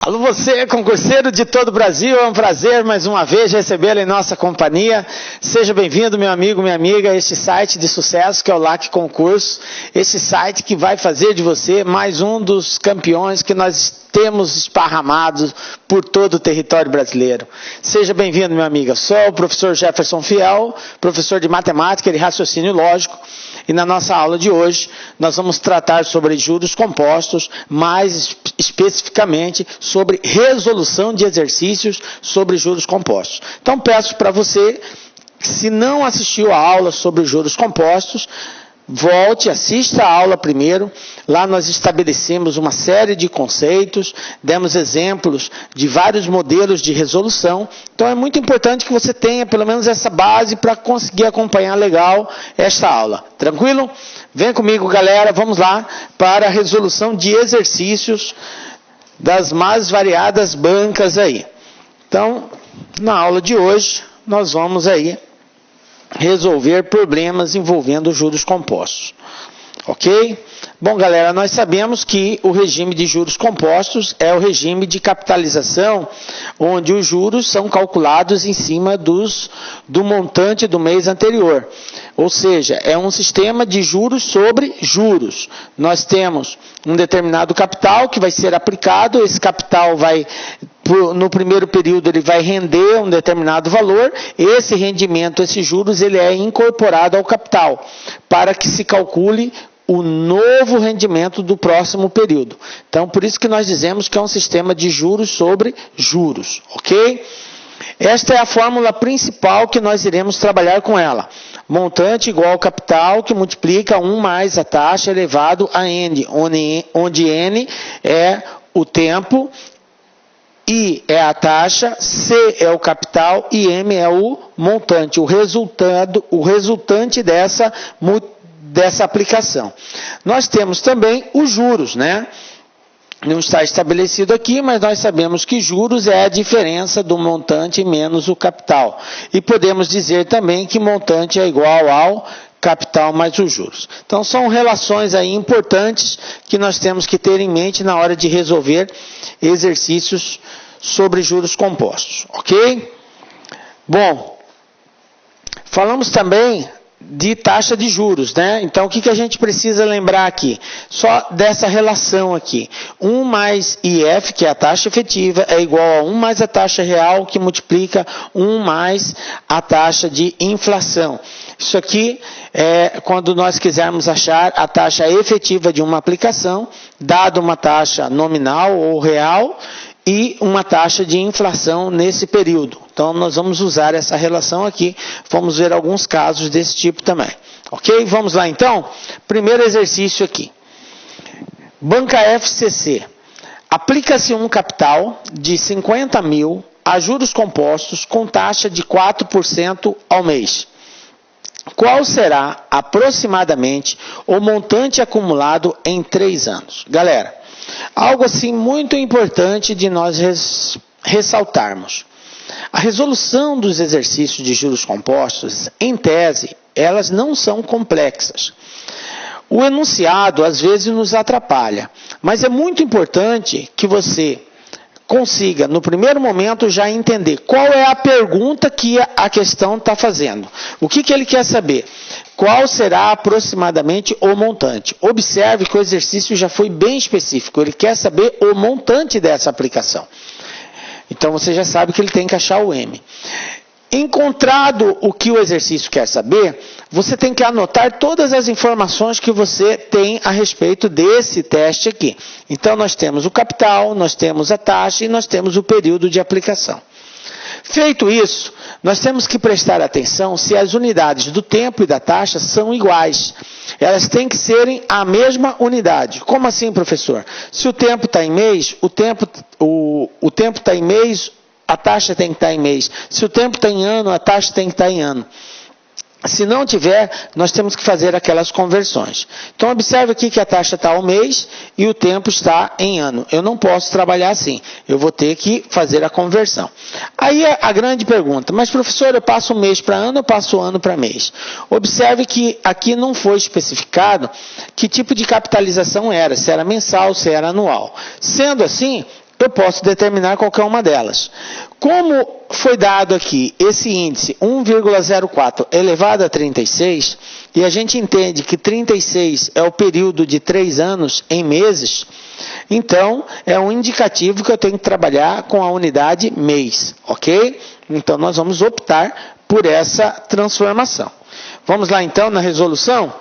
Alô você, concurseiro de todo o Brasil, é um prazer mais uma vez recebê-lo em nossa companhia. Seja bem-vindo, meu amigo, minha amiga, a este site de sucesso que é o LAC Concurso, este site que vai fazer de você mais um dos campeões que nós temos esparramados por todo o território brasileiro. Seja bem-vindo, meu amigo. Sou o professor Jefferson Fiel, professor de matemática e raciocínio lógico, e na nossa aula de hoje nós vamos tratar sobre juros compostos, mais especificamente sobre resolução de exercícios sobre juros compostos. Então peço para você, se não assistiu a aula sobre juros compostos, volte, assista a aula primeiro. Lá nós estabelecemos uma série de conceitos, demos exemplos de vários modelos de resolução. Então é muito importante que você tenha pelo menos essa base para conseguir acompanhar legal esta aula. Tranquilo? Vem comigo, galera, vamos lá para a resolução de exercícios das mais variadas bancas aí. Então, na aula de hoje, nós vamos aí resolver problemas envolvendo juros compostos. Ok? Bom, galera, nós sabemos que o regime de juros compostos é o regime de capitalização, onde os juros são calculados em cima do montante do mês anterior. Ou seja, é um sistema de juros sobre juros. Nós temos um determinado capital que vai ser aplicado, esse capital vai, no primeiro período, ele vai render um determinado valor, esse rendimento, esses juros, ele é incorporado ao capital, para que se calcule o novo rendimento do próximo período. Então, por isso que nós dizemos que é um sistema de juros sobre juros, ok? Esta é a fórmula principal que nós iremos trabalhar com ela. Montante igual ao capital que multiplica 1 mais a taxa elevado a N, onde N é o tempo, I é a taxa, C é o capital e M é o montante, o resultante dessa aplicação. Nós temos também os juros, né? Não está estabelecido aqui, mas nós sabemos que juros é a diferença do montante menos o capital. E podemos dizer também que montante é igual ao capital mais os juros. Então são relações aí importantes que nós temos que ter em mente na hora de resolver exercícios sobre juros compostos, ok? Bom, falamos também de taxa de juros, né? Então, o que a gente precisa lembrar aqui? Só dessa relação aqui. 1 mais IF, que é a taxa efetiva, é igual a 1 mais a taxa real, que multiplica 1 mais a taxa de inflação. Isso aqui é quando nós quisermos achar a taxa efetiva de uma aplicação, dado uma taxa nominal ou real, e uma taxa de inflação nesse período. Então, nós vamos usar essa relação aqui. Vamos ver alguns casos desse tipo também. Ok? Vamos lá, então. Primeiro exercício aqui. Banca FCC. Aplica-se um capital de 50 mil a juros compostos com taxa de 4% ao mês. Qual será aproximadamente o montante acumulado em 3 anos? Galera, algo assim muito importante de nós ressaltarmos. A resolução dos exercícios de juros compostos, em tese, elas não são complexas. O enunciado, às vezes, nos atrapalha, mas é muito importante que você consiga, no primeiro momento, já entender qual é a pergunta que a questão está fazendo. O que ele quer saber? Qual será aproximadamente o montante? Observe que o exercício já foi bem específico. Ele quer saber o montante dessa aplicação. Então, você já sabe que ele tem que achar o M. Encontrado o que o exercício quer saber, você tem que anotar todas as informações que você tem a respeito desse teste aqui. Então, nós temos o capital, nós temos a taxa e nós temos o período de aplicação. Feito isso, nós temos que prestar atenção se as unidades do tempo e da taxa são iguais. Elas têm que serem a mesma unidade. Como assim, professor? Se o tempo está em mês, o tempo está em mês, a taxa tem que estar em mês. Se o tempo está em ano, a taxa tem que estar em ano. Se não tiver, nós temos que fazer aquelas conversões. Então, observe aqui que a taxa está ao mês e o tempo está em ano. Eu não posso trabalhar assim. Eu vou ter que fazer a conversão. Aí a grande pergunta, mas professor, eu passo um mês para ano, eu passo ano para mês. Observe que aqui não foi especificado que tipo de capitalização era, se era mensal, se era anual. Sendo assim, eu posso determinar qualquer uma delas. Como foi dado aqui esse índice 1,04 elevado a 36, e a gente entende que 36 é o período de 3 anos em meses, então é um indicativo que eu tenho que trabalhar com a unidade mês, ok? Então nós vamos optar por essa transformação. Vamos lá então na resolução?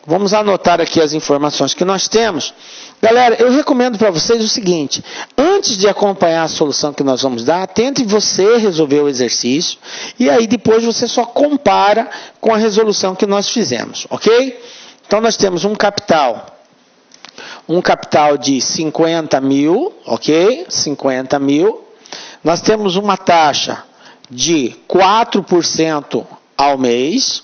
Vamos anotar aqui as informações que nós temos. Galera, eu recomendo para vocês o seguinte: antes de acompanhar a solução que nós vamos dar, tente você resolver o exercício e aí depois você só compara com a resolução que nós fizemos, ok? Então nós temos um capital de 50 mil, ok? 50 mil. Nós temos uma taxa de 4% ao mês.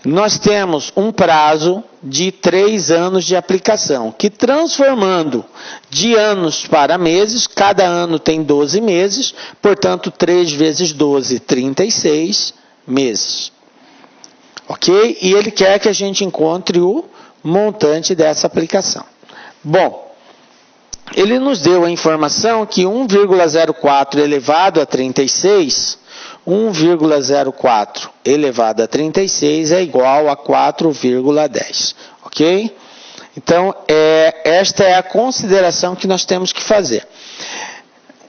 Nós temos um prazo de 3 anos de aplicação, que transformando de anos para meses, cada ano tem 12 meses, portanto 3 vezes 12, 36 meses. Ok? E ele quer que a gente encontre o montante dessa aplicação. Bom, ele nos deu a informação que 1,04 elevado a 36... 1,04 elevado a 36 é igual a 4,10, ok? Então, esta é a consideração que nós temos que fazer.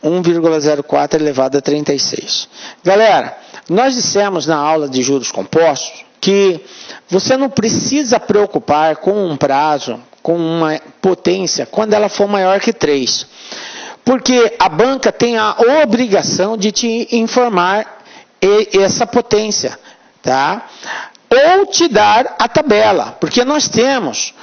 1,04 elevado a 36. Galera, nós dissemos na aula de juros compostos que você não precisa preocupar com um prazo, com uma potência, quando ela for maior que 3. Porque a banca tem a obrigação de te informar essa potência, tá? Ou te dar a tabela, porque nós temos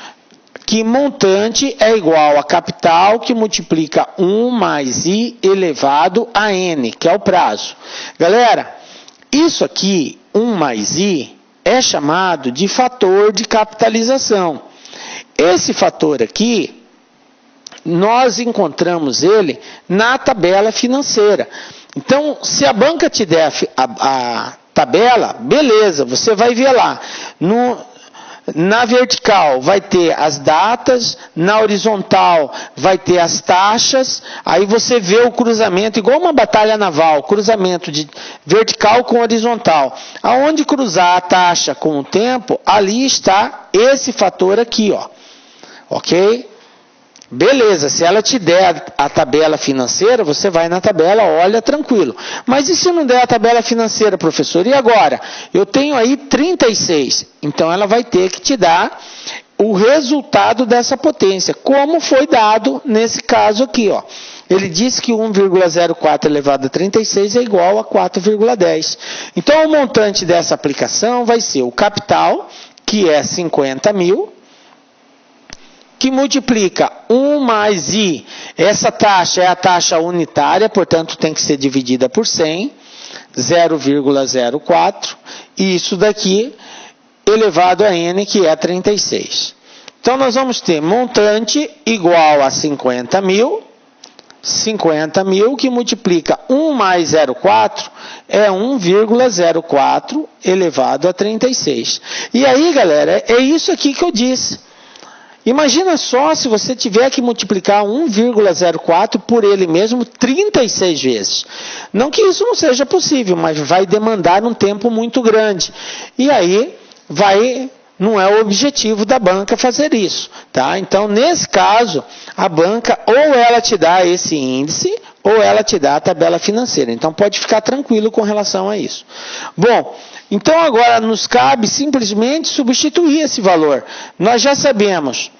que montante é igual a capital que multiplica 1 mais I elevado a N, que é o prazo. Galera, isso aqui, 1 mais I, é chamado de fator de capitalização. Esse fator aqui, nós encontramos ele na tabela financeira. Então, se a banca te der a tabela, beleza, você vai ver lá. Na vertical vai ter as datas, na horizontal vai ter as taxas, aí você vê o cruzamento, igual uma batalha naval, cruzamento de vertical com horizontal. Aonde cruzar a taxa com o tempo, ali está esse fator aqui, ó. Ok? Beleza, se ela te der a tabela financeira, você vai na tabela, olha tranquilo. Mas e se não der a tabela financeira, professor? E agora? Eu tenho aí 36. Então ela vai ter que te dar o resultado dessa potência, como foi dado nesse caso aqui, ó. Ele disse que 1,04 elevado a 36 é igual a 4,10. Então o montante dessa aplicação vai ser o capital, que é 50 mil, que multiplica 1 mais I, essa taxa é a taxa unitária, portanto tem que ser dividida por 100, 0,04, e isso daqui elevado a N, que é 36. Então nós vamos ter montante igual a 50 mil que multiplica 1 mais 0,4 é 1,04 elevado a 36. E aí, galera, é isso aqui que eu disse. Imagina só se você tiver que multiplicar 1,04 por ele mesmo 36 vezes. Não que isso não seja possível, mas vai demandar um tempo muito grande. E aí, não é o objetivo da banca fazer isso, tá? Então, nesse caso, a banca ou ela te dá esse índice, ou ela te dá a tabela financeira. Então, pode ficar tranquilo com relação a isso. Bom, então agora nos cabe simplesmente substituir esse valor. Nós já sabemos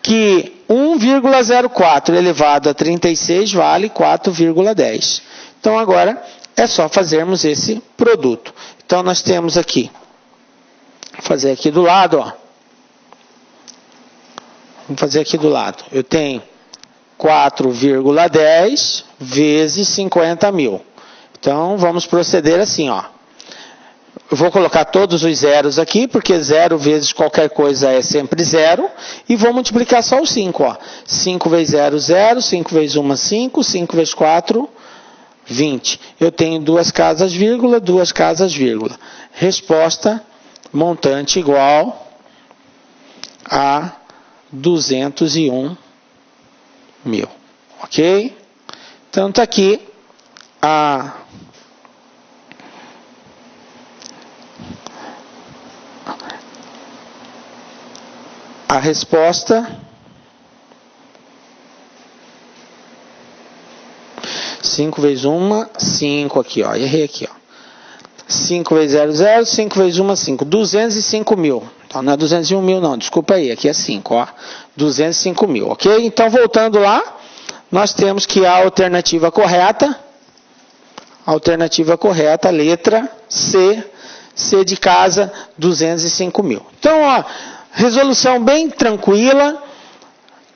que 1,04 elevado a 36 vale 4,10. Então agora é só fazermos esse produto. Então nós temos aqui, vou fazer aqui do lado, ó. Vamos fazer aqui do lado. Eu tenho 4,10 vezes 50 mil. Então vamos proceder assim, ó. Eu vou colocar todos os zeros aqui, porque 0 vezes qualquer coisa é sempre 0. E vou multiplicar só os 5. Ó. 5 vezes 0, 0. 5 vezes 1, 5. 5 vezes 4, 20. Eu tenho 2 casas, vírgula, 2 casas, vírgula. Resposta, montante igual a 201 mil. ok? Então está aqui a resposta. 5 vezes 1, 5 aqui, ó. Errei aqui, ó. 5 vezes 0, 0. 5 vezes 1, 5. 205 mil. Então não é 201 mil, não. Desculpa aí. Aqui é 5, ó. 205 mil, ok? Então voltando lá, nós temos que a alternativa correta, letra C, C de casa, 205 mil. Então, ó, resolução bem tranquila.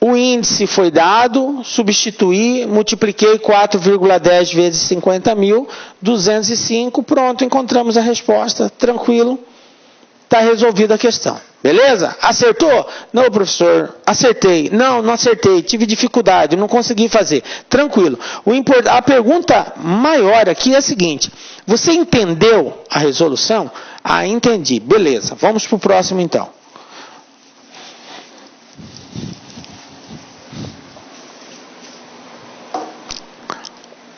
O índice foi dado, substituí, multipliquei 4,10 vezes 50 mil, 205, pronto, encontramos a resposta, tranquilo, está resolvida a questão. Beleza? Acertou? Não, professor, acertei. Não, não acertei, tive dificuldade, não consegui fazer. Tranquilo. A pergunta maior aqui é a seguinte, você entendeu a resolução? Ah, entendi, beleza, vamos para o próximo então.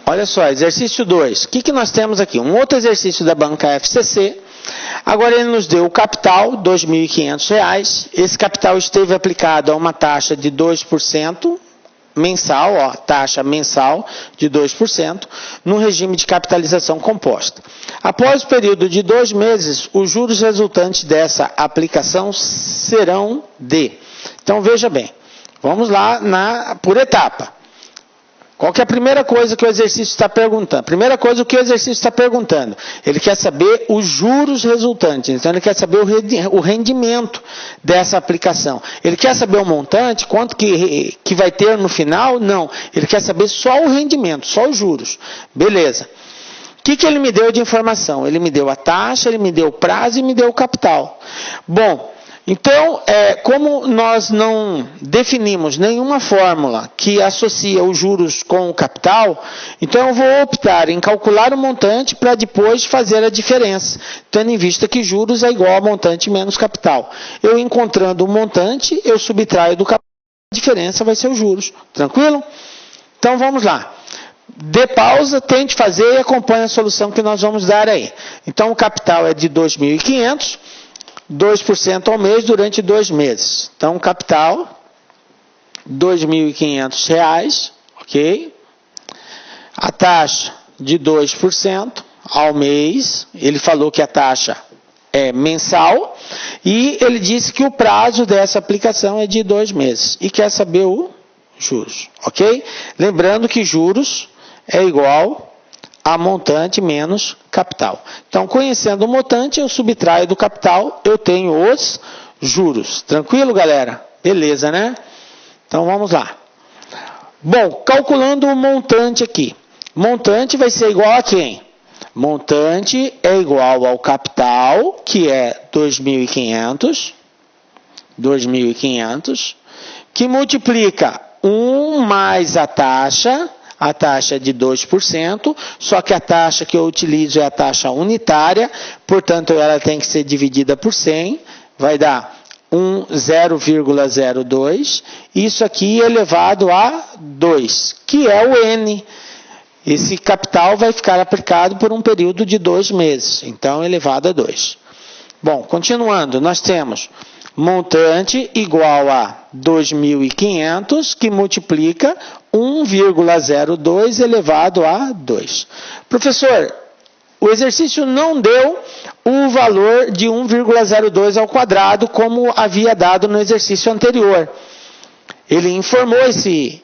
Olha só, exercício 2. O que nós temos aqui? Um outro exercício da banca FCC. Agora ele nos deu o capital, R$ 2.500. Esse capital esteve aplicado a uma taxa de 2% mensal, ó, taxa mensal de 2%, no regime de capitalização composta. Após o período de 2 meses, os juros resultantes dessa aplicação serão de... Então veja bem, vamos lá por etapa. Qual que é a primeira coisa que o exercício está perguntando? Primeira coisa, o que o exercício está perguntando? Ele quer saber os juros resultantes. Então, ele quer saber o rendimento dessa aplicação. Ele quer saber o montante, quanto que vai ter no final? Não. Ele quer saber só o rendimento, só os juros. Beleza. O que ele me deu de informação? Ele me deu a taxa, ele me deu o prazo e me deu o capital. Bom... Então, como nós não definimos nenhuma fórmula que associa os juros com o capital, então eu vou optar em calcular o montante para depois fazer a diferença, tendo em vista que juros é igual a montante menos capital. Eu encontrando o montante, eu subtraio do capital, a diferença vai ser os juros. Tranquilo? Então vamos lá. Dê pausa, tente fazer e acompanhe a solução que nós vamos dar aí. Então o capital é de 2.500. 2% ao mês durante 2 meses. Então, capital, R$ 2.500, ok? A taxa de 2% ao mês, ele falou que a taxa é mensal, e ele disse que o prazo dessa aplicação é de 2 meses, e quer saber o juros, ok? Lembrando que juros é igual a montante menos capital. Então, conhecendo o montante, eu subtraio do capital, eu tenho os juros. Tranquilo, galera? Beleza, né? Então, vamos lá. Bom, calculando o montante aqui. Montante vai ser igual a quem? Montante é igual ao capital, que é 2.500, que multiplica 1 mais a taxa é de 2%, só que a taxa que eu utilizo é a taxa unitária, portanto, ela tem que ser dividida por 100, vai dar 0,02, isso aqui elevado a 2, que é o N. Esse capital vai ficar aplicado por um período de 2 meses, então elevado a 2. Bom, continuando, nós temos montante igual a 2.500, que multiplica 1,02 elevado a 2. Professor, o exercício não deu o valor de 1,02 ao quadrado, como havia dado no exercício anterior. Ele informou esse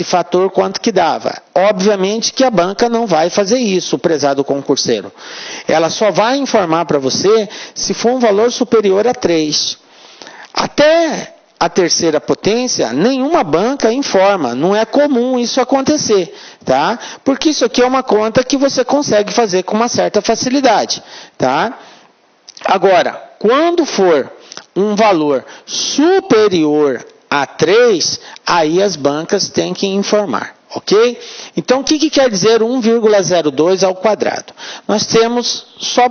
fator quanto que dava. Obviamente que a banca não vai fazer isso, prezado concurseiro. Ela só vai informar para você se for um valor superior a 3. Até a terceira potência, nenhuma banca informa. Não é comum isso acontecer, tá? Porque isso aqui é uma conta que você consegue fazer com uma certa facilidade, tá? Agora, quando for um valor superior a 3, aí as bancas têm que informar, ok? Então, o que quer dizer 1,02 ao quadrado? Nós temos só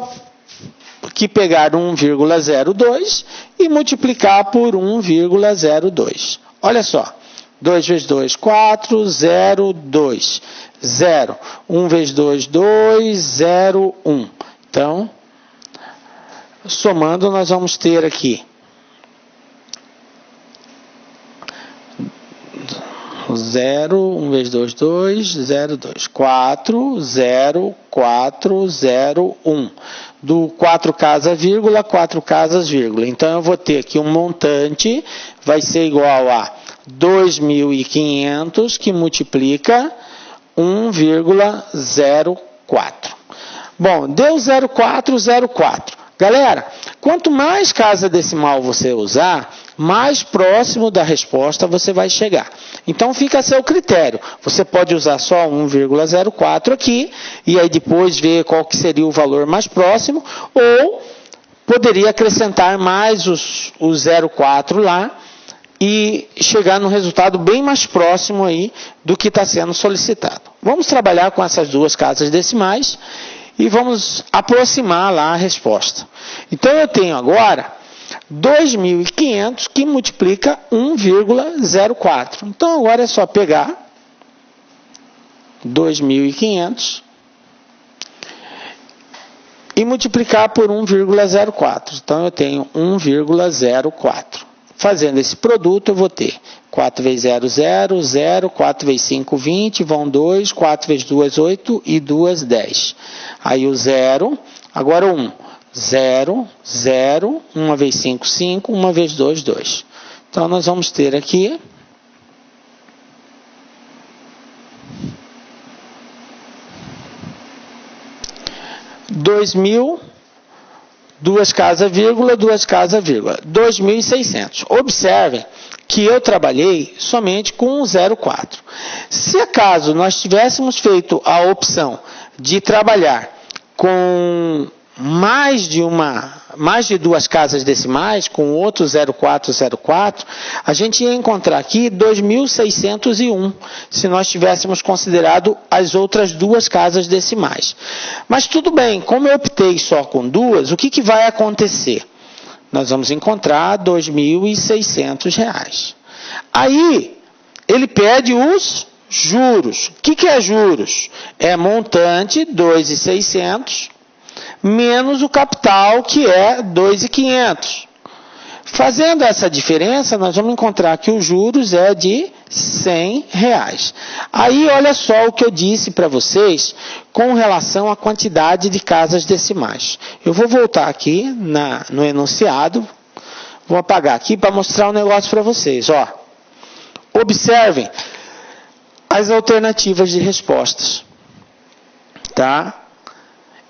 que pegar 1,02 e multiplicar por 1,02. Olha só, 2 vezes 2, 4, 0, 2. 0. 1 vezes 2, 2, 0, 1. Então, somando, nós vamos ter aqui 0, 1 vezes 2, 2, 0, 2. 4, 0, 4, 0, 1. Do 4 casas, vírgula, 4 casas, vírgula. Então, eu vou ter aqui um montante, vai ser igual a 2.500, que multiplica 1,04. Bom, deu 0,404. Galera, quanto mais casa decimal você usar, mais próximo da resposta você vai chegar. Então fica a seu critério. Você pode usar só 1,04 aqui, e aí depois ver qual que seria o valor mais próximo, ou poderia acrescentar mais os 0,4 lá, e chegar no resultado bem mais próximo aí do que está sendo solicitado. Vamos trabalhar com essas duas casas decimais e vamos aproximar lá a resposta. Então, eu tenho agora 2.500 que multiplica 1,04. Então, agora é só pegar 2.500 e multiplicar por 1,04. Então, eu tenho 1,04. Fazendo esse produto, eu vou ter 4 vezes 0, 0, 0, 4 vezes 5, 20, vão 2, 4 vezes 2, 8 e 2, 10. Aí o 0, agora o 1. 0, 0, 1 vezes 5, 5, 1 vezes 2, 2. Então, nós vamos ter aqui 2.000, duas casas, vírgula, 2.600. Observem que eu trabalhei somente com 0,4. Se acaso nós tivéssemos feito a opção de trabalhar com mais de duas casas decimais, com outro 0,404, a gente ia encontrar aqui 2.601, se nós tivéssemos considerado as outras duas casas decimais. Mas tudo bem, como eu optei só com duas, o que vai acontecer? Nós vamos encontrar R$ 2.600. Aí, ele pede os juros. O que é juros? É montante, 2.600, menos o capital, que é 2.500. Fazendo essa diferença, nós vamos encontrar que os juros é de R$ 100. Aí, olha só o que eu disse para vocês com relação à quantidade de casas decimais. Eu vou voltar aqui no enunciado, vou apagar aqui para mostrar um negócio para vocês. Ó. Observem as alternativas de respostas. Tá?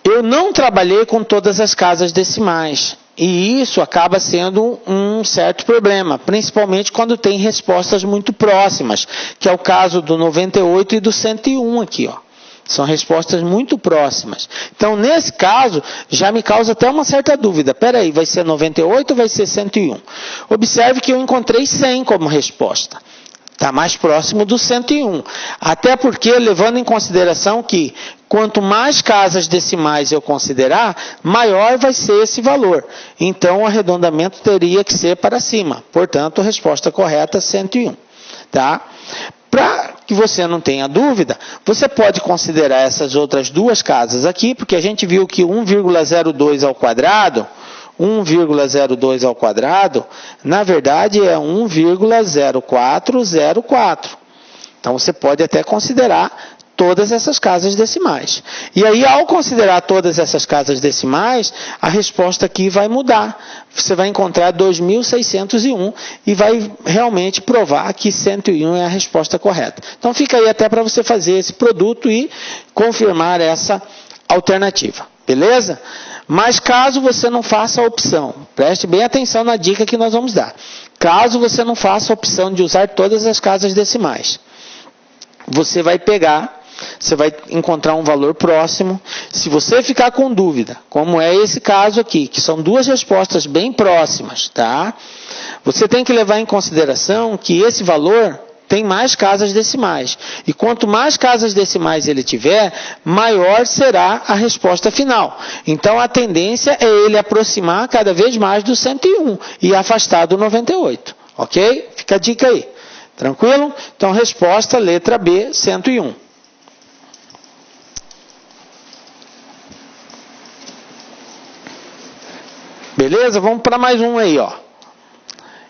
Eu não trabalhei com todas as casas decimais, e isso acaba sendo um certo problema, principalmente quando tem respostas muito próximas, que é o caso do 98 e do 101 aqui, ó. São respostas muito próximas. Então, nesse caso, já me causa até uma certa dúvida. Espera aí, vai ser 98 ou vai ser 101? Observe que eu encontrei 100 como resposta. Está mais próximo do 101. Até porque, levando em consideração que quanto mais casas decimais eu considerar, maior vai ser esse valor. Então, o arredondamento teria que ser para cima. Portanto, a resposta correta é 101. Tá? Para que você não tenha dúvida, você pode considerar essas outras duas casas aqui, porque a gente viu que 1,02 ao quadrado, 1,02 ao quadrado, na verdade é 1,0404. Então, você pode até considerar todas essas casas decimais. E aí, ao considerar todas essas casas decimais, a resposta aqui vai mudar. Você vai encontrar 2.601 e vai realmente provar que 101 é a resposta correta. Então, fica aí até para você fazer esse produto e confirmar essa alternativa. Beleza? Mas caso você não faça a opção, preste bem atenção na dica que nós vamos dar. Caso você não faça a opção de usar todas as casas decimais, você vai encontrar um valor próximo. Se você ficar com dúvida, como é esse caso aqui, que são duas respostas bem próximas, tá? Você tem que levar em consideração que esse valor tem mais casas decimais. E quanto mais casas decimais ele tiver, maior será a resposta final. Então, a tendência é ele aproximar cada vez mais do 101 e afastar do 98. Ok? Fica a dica aí. Tranquilo? Então, resposta, letra B, 101. Beleza? Vamos para mais um aí, ó.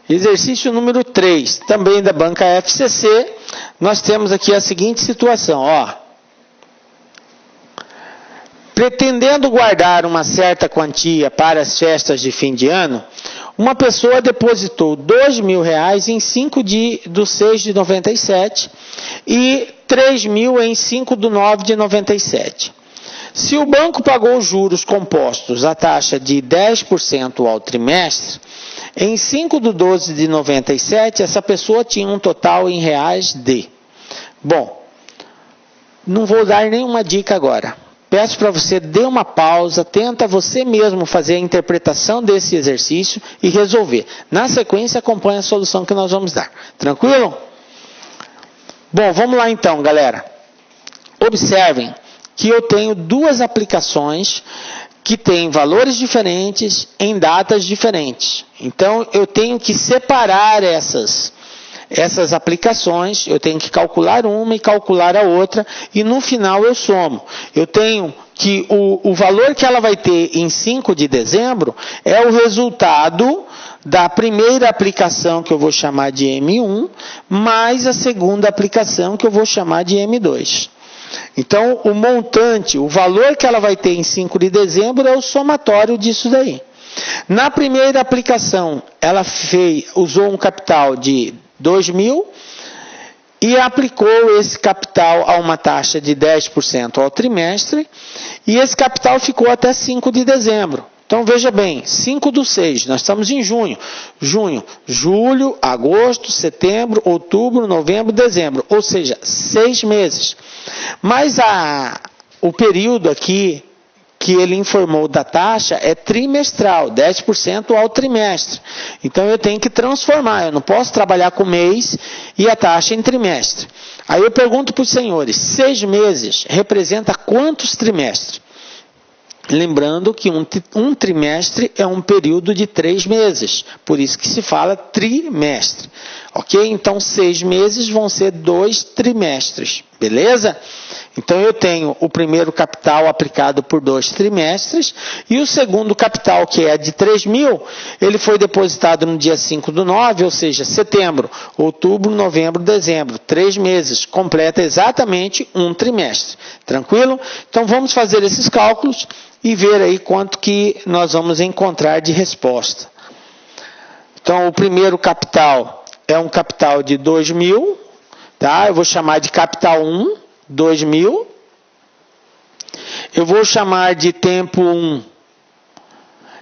Exercício número 3, também da banca FCC. Nós temos aqui a seguinte situação, ó. Pretendendo guardar uma certa quantia para as festas de fim de ano, uma pessoa depositou R$2.000 em 5/6/97 e R$3.000 em 5/9/97. Se o banco pagou juros compostos à taxa de 10% ao trimestre, em 5/12/97, essa pessoa tinha um total em reais de... Bom, não vou dar nenhuma dica agora. Peço para você dê uma pausa, tenta você mesmo fazer a interpretação desse exercício e resolver. Na sequência, acompanhe a solução que nós vamos dar. Tranquilo? Bom, vamos lá então, galera. Observem que eu tenho duas aplicações que têm valores diferentes em datas diferentes. Então, eu tenho que separar essas aplicações, eu tenho que calcular uma e calcular a outra, e no final eu somo. Eu tenho que o valor que ela vai ter em 5 de dezembro é o resultado da primeira aplicação, que eu vou chamar de M1, mais a segunda aplicação, que eu vou chamar de M2. Então, o montante, o valor que ela vai ter em 5 de dezembro é o somatório disso daí. Na primeira aplicação, ela usou um capital de R$2.000 e aplicou esse capital a uma taxa de 10% ao trimestre, e esse capital ficou até 5 de dezembro. Então, veja bem, 5/6, nós estamos em junho. Junho, julho, agosto, setembro, outubro, novembro, dezembro. Ou seja, 6 meses. Mas o período aqui que ele informou da taxa é trimestral, 10% ao trimestre. Então, eu tenho que transformar. Eu não posso trabalhar com mês e a taxa em trimestre. Aí eu pergunto para os senhores, 6 meses representa quantos trimestres? Lembrando que um trimestre é um período de 3 meses, por isso que se fala trimestre, ok? Então, 6 meses vão ser 2 trimestres, beleza? Então, eu tenho o primeiro capital aplicado por 2 trimestres, e o segundo capital, que é de R$3.000, ele foi depositado no dia 5/9, ou seja, setembro, outubro, novembro, dezembro, 3 meses, completa exatamente um trimestre, tranquilo? Então, vamos fazer esses cálculos e ver aí quanto que nós vamos encontrar de resposta. Então, o primeiro capital é um capital de R$2.000, tá? Eu vou chamar de capital 1, R$2.000. Eu vou chamar de tempo 1,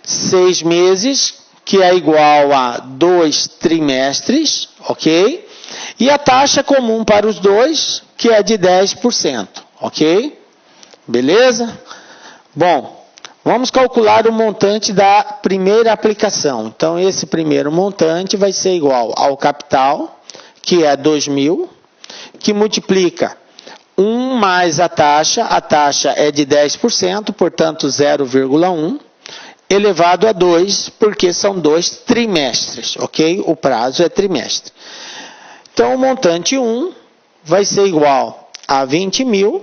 6 meses, que é igual a 2 trimestres, ok? E a taxa comum para os dois, que é de 10%, ok? Beleza? Bom, vamos calcular o montante da primeira aplicação. Então, esse primeiro montante vai ser igual ao capital, que é R$2.000, que multiplica 1 mais a taxa é de 10%, portanto 0,1, elevado a 2, porque são 2 trimestres, ok? O prazo é trimestre. Então, o montante 1 vai ser igual a 20.000,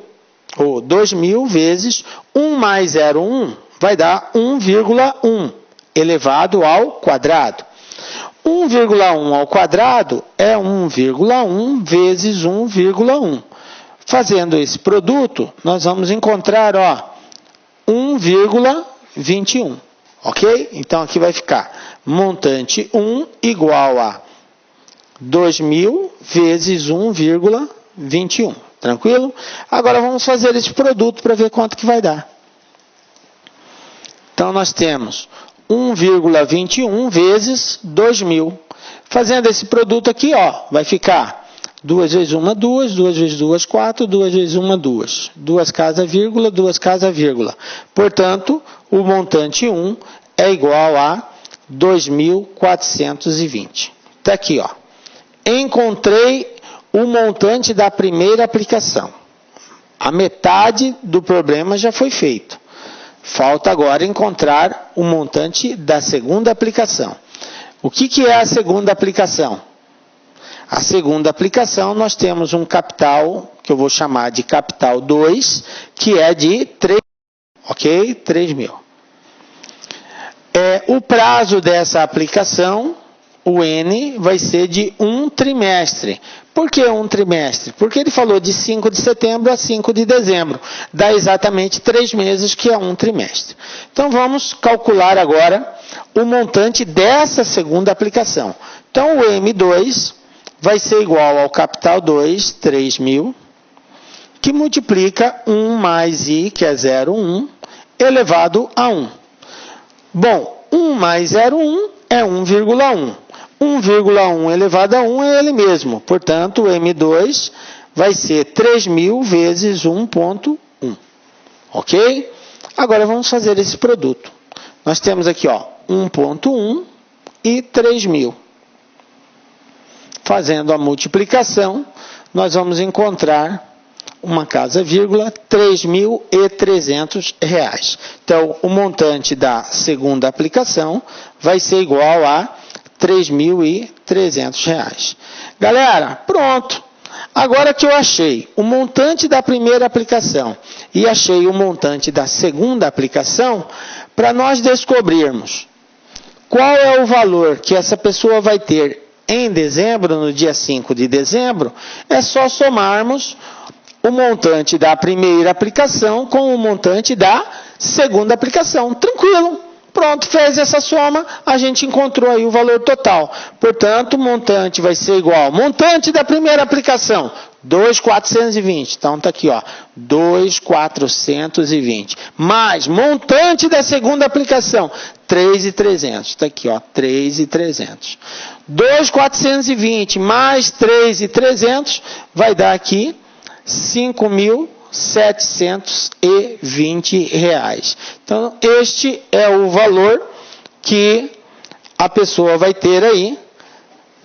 ou 2.000 vezes 1 mais 0,1 vai dar 1,1 elevado ao quadrado. 1,1 ao quadrado é 1,1 vezes 1,1. Fazendo esse produto, nós vamos encontrar 1,21. Ok? Então, aqui vai ficar montante 1 igual a 2.000 vezes 1,21. Tranquilo? Agora vamos fazer esse produto para ver quanto que vai dar. Então, nós temos 1,21 vezes 2.000. Fazendo esse produto aqui, vai ficar 2 vezes 1, 2, 2 vezes 2, 4, 2 vezes 1, 2. 2 casa vírgula, 2 casa vírgula. Portanto, o montante 1 é igual a 2.420. Está aqui, Encontrei o montante da primeira aplicação. A metade do problema já foi feito. Falta agora encontrar o montante da segunda aplicação. O que é a segunda aplicação? a segunda aplicação, nós temos um capital, que eu vou chamar de capital 2, que é de 3, ok? 3 mil. O prazo dessa aplicação, o N, vai ser de 1 trimestre. Por que 1 trimestre? Porque ele falou de 5 de setembro a 5 de dezembro. Dá exatamente 3 meses, que é 1 trimestre. Então, vamos calcular agora o montante dessa segunda aplicação. Então, o M2 vai ser igual ao capital 2, 3 mil, que multiplica 1 mais I, que é 0,1, elevado a 1. Bom, 1 mais 0,1 é 1,1. 1,1 elevado a 1 é ele mesmo. Portanto, o M2 vai ser 3.000 vezes 1,1. Ok? Agora, vamos fazer esse produto. Nós temos aqui, 1,1 e 3.000. Fazendo a multiplicação, nós vamos encontrar uma casa, vírgula, R$3.300. Então, o montante da segunda aplicação vai ser igual a R$3.300. Galera, pronto. Agora que eu achei o montante da primeira aplicação e achei o montante da segunda aplicação, para nós descobrirmos qual é o valor que essa pessoa vai ter em dezembro, no dia 5 de dezembro, é só somarmos o montante da primeira aplicação com o montante da segunda aplicação. Tranquilo. Pronto, fez essa soma, a gente encontrou aí o valor total. Portanto, o montante vai ser igual ao montante da primeira aplicação, 2.420. Então, está aqui, 2.420. Mais montante da segunda aplicação, 3.300. Está aqui, 3.300. 2.420 mais 3.300 vai dar aqui R$5.720. Então, este é o valor que a pessoa vai ter aí.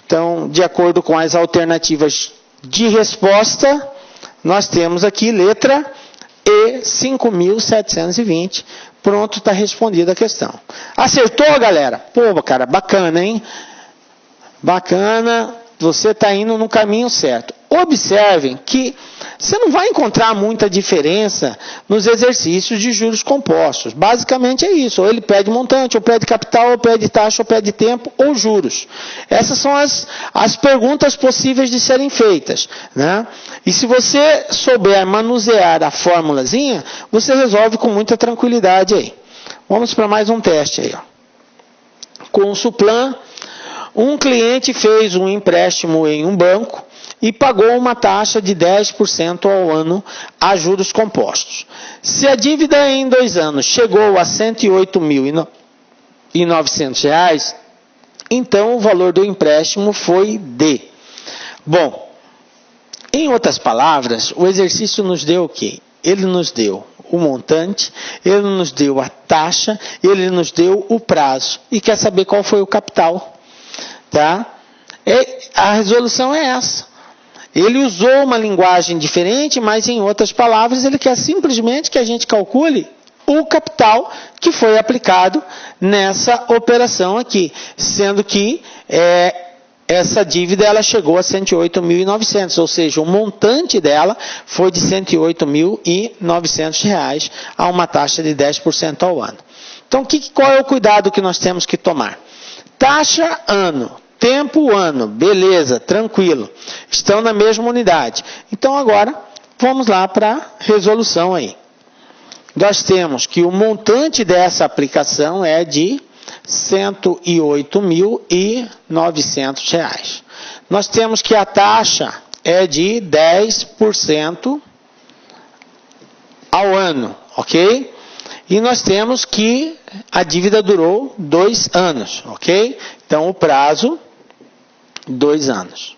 Então, de acordo com as alternativas de resposta, nós temos aqui letra E, 5.720. Pronto, está respondida a questão. Acertou, galera? Pô, cara, bacana, hein? Bacana, você está indo no caminho certo. Observem que você não vai encontrar muita diferença nos exercícios de juros compostos. Basicamente é isso. Ou ele pede montante, ou pede capital, ou pede taxa, ou pede tempo, ou juros. Essas são as perguntas possíveis de serem feitas, né? E se você souber manusear a formulazinha, você resolve com muita tranquilidade aí. Vamos para mais um teste aí. Com o Suplan, um cliente fez um empréstimo em um banco e pagou uma taxa de 10% ao ano a juros compostos. Se a dívida em 2 anos chegou a R$108.900, então o valor do empréstimo foi de... Bom, em outras palavras, o exercício nos deu o quê? Ele nos deu o montante, ele nos deu a taxa, ele nos deu o prazo. E quer saber qual foi o capital? Tá? A resolução é essa. Ele usou uma linguagem diferente, mas em outras palavras, ele quer simplesmente que a gente calcule o capital que foi aplicado nessa operação aqui, sendo que essa dívida ela chegou a R$108.900, ou seja, o montante dela foi de R$108.900 a uma taxa de 10% ao ano. Então, qual é o cuidado que nós temos que tomar? Taxa ano, tempo ano, beleza, tranquilo. Estão na mesma unidade. Então agora, vamos lá para a resolução aí. Nós temos que o montante dessa aplicação é de R$108.900. Nós temos que a taxa é de 10% ao ano, ok? E nós temos que a dívida durou 2 anos, ok? Então, o prazo, 2 anos.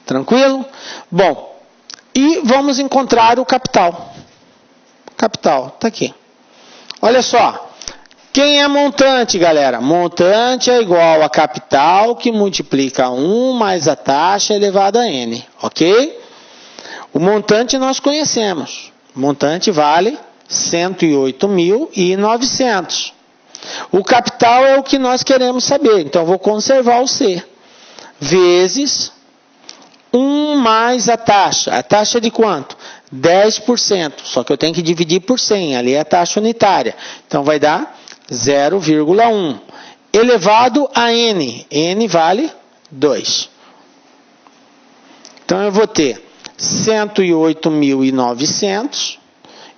Tranquilo? Bom, e vamos encontrar o capital. Capital, está aqui. Olha só, quem é montante, galera? Montante é igual a capital que multiplica 1 mais a taxa elevado a N, ok? O montante nós conhecemos. O montante vale R$108.900. O capital é o que nós queremos saber, então vou conservar o C. Vezes 1 mais a taxa. A taxa de quanto? 10%. Só que eu tenho que dividir por 100. Ali é a taxa unitária. Então vai dar 0,1. Elevado a N. N vale 2. Então eu vou ter 108.900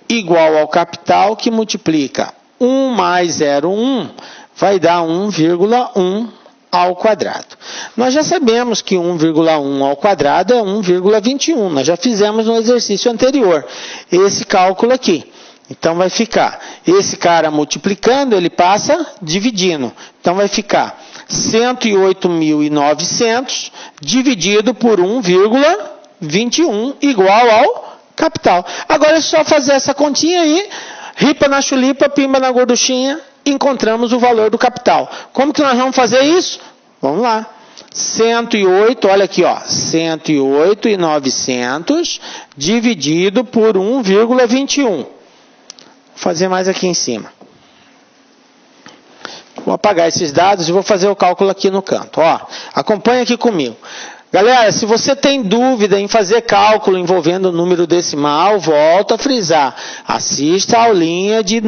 igual ao capital que multiplica 1 mais 0,1 vai dar 1,1 ao quadrado. Nós já sabemos que 1,1 ao quadrado é 1,21. Nós já fizemos no exercício anterior esse cálculo aqui. Então vai ficar, esse cara multiplicando, ele passa dividindo. Então vai ficar 108.900 dividido por 1,21 igual ao capital. Agora é só fazer essa continha aí, ripa na chulipa, pimba na gorduchinha, encontramos o valor do capital. Como que nós vamos fazer isso? Vamos lá. 108, olha aqui, ó, 108.900 dividido por 1,21. Vou fazer mais aqui em cima. Vou apagar esses dados e vou fazer o cálculo aqui no canto. Ó, acompanha aqui comigo. Galera, se você tem dúvida em fazer cálculo envolvendo número decimal, volto a frisar. Assista a aulinha de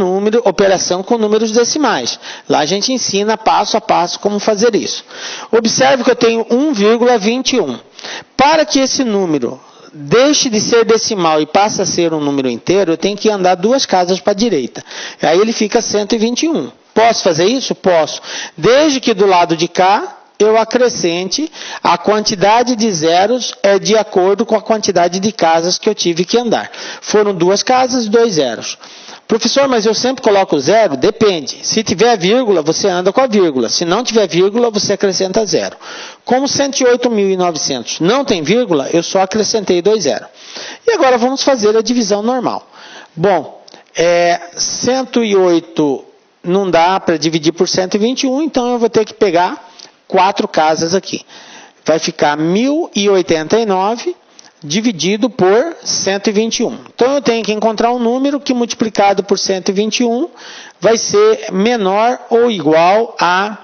operação com números decimais. Lá a gente ensina passo a passo como fazer isso. Observe que eu tenho 1,21. Para que esse número deixe de ser decimal e passe a ser um número inteiro, eu tenho que andar 2 casas para a direita. Aí ele fica 121. Posso fazer isso? Posso. Desde que do lado de cá eu acrescente a quantidade de zeros de acordo com a quantidade de casas que eu tive que andar. Foram 2 casas e 2 zeros. Professor, mas eu sempre coloco zero? Depende. Se tiver vírgula, você anda com a vírgula. Se não tiver vírgula, você acrescenta zero. Como 108.900 não tem vírgula, eu só acrescentei 2 zeros. E agora vamos fazer a divisão normal. Bom, 108 não dá para dividir por 121, então eu vou ter que pegar 4 casas aqui. Vai ficar 1.089 dividido por 121. Então eu tenho que encontrar um número que multiplicado por 121 vai ser menor ou igual a